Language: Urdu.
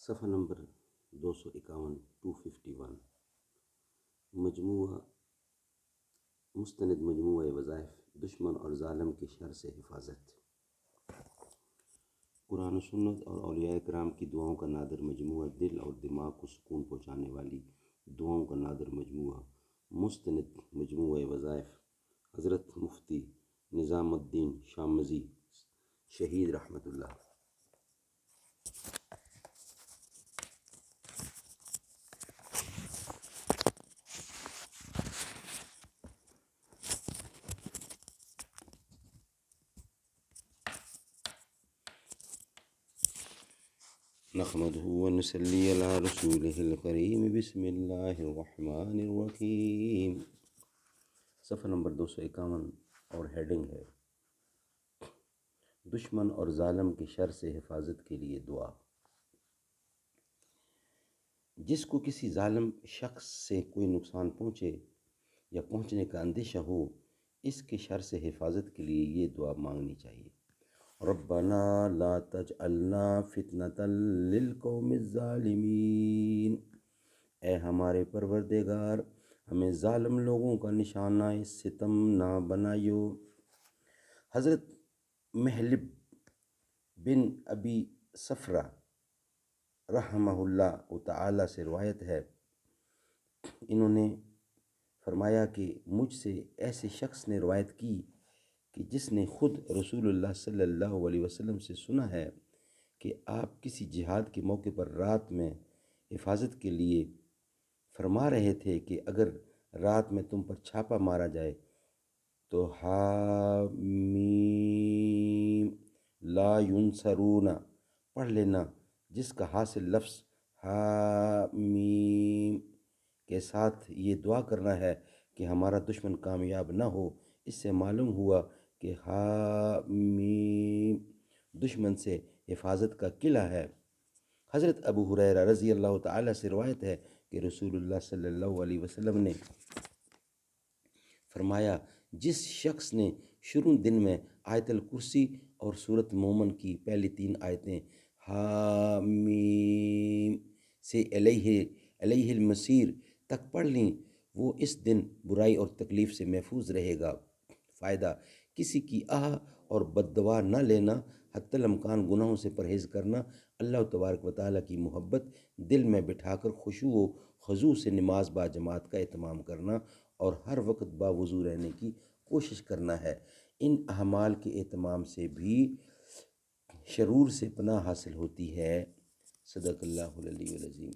صفحہ نمبر 251 251 مجموعہ مستند مجموعہ وظائف دشمن اور ظالم کی شر سے حفاظت۔ قرآن و سنت اور اولیاء کرام کی دعاؤں کا نادر مجموعہ، دل اور دماغ کو سکون پہنچانے والی دعاؤں کا نادر مجموعہ مستند مجموعہ وظائف حضرت مفتی نظام الدین شامزی شہید رحمۃ اللہ۔ نحمده ونصلي على رسوله الكريم بسم اللہ الرحمن الرحیم۔ صفحہ نمبر 251 اور ہیڈنگ ہے دشمن اور ظالم کی شر سے حفاظت کے لیے دعا۔ جس کو کسی ظالم شخص سے کوئی نقصان پہنچے یا پہنچنے کا اندیشہ ہو، اس کی شر سے حفاظت کے لیے یہ دعا مانگنی چاہیے۔ ربنا لا تجعلنا فتنة للقوم الظالمین، اے ہمارے پروردگار ہمیں ظالم لوگوں کا نشانہ ستم نہ بنائیو۔ حضرت محلب بن ابی صفرہ رحمہ اللہ تعالی سے روایت ہے، انہوں نے فرمایا کہ مجھ سے ایسے شخص نے روایت کی کہ جس نے خود رسول اللہ صلی اللہ علیہ وسلم سے سنا ہے کہ آپ کسی جہاد کے موقع پر رات میں حفاظت کے لیے فرما رہے تھے کہ اگر رات میں تم پر چھاپا مارا جائے تو حامیم لا ینصرون پڑھ لینا، جس کا حاصل لفظ حامیم کے ساتھ یہ دعا کرنا ہے کہ ہمارا دشمن کامیاب نہ ہو۔ اس سے معلوم ہوا کہ حامیم دشمن سے حفاظت کا قلعہ ہے۔ حضرت ابو ہریرہ رضی اللہ تعالیٰ سے روایت ہے کہ رسول اللہ صلی اللہ علیہ وسلم نے فرمایا، جس شخص نے شروع دن میں آیت الکرسی اور سورۃ مومن کی پہلی 3 آیتیں حامیم سے الیہ المصیر تک پڑھ لیں، وہ اس دن برائی اور تکلیف سے محفوظ رہے گا۔ فائدہ: کسی کی آہ اور بد دعا نہ لینا، حتی الامکان گناہوں سے پرہیز کرنا، اللہ تبارک و تعالیٰ کی محبت دل میں بٹھا کر خشوع و خضوع سے نماز با جماعت کا اہتمام کرنا اور ہر وقت باوضو رہنے کی کوشش کرنا ہے۔ ان اعمال کے اہتمام سے بھی شرور سے پناہ حاصل ہوتی ہے۔ صدق اللہ العلی العظیم۔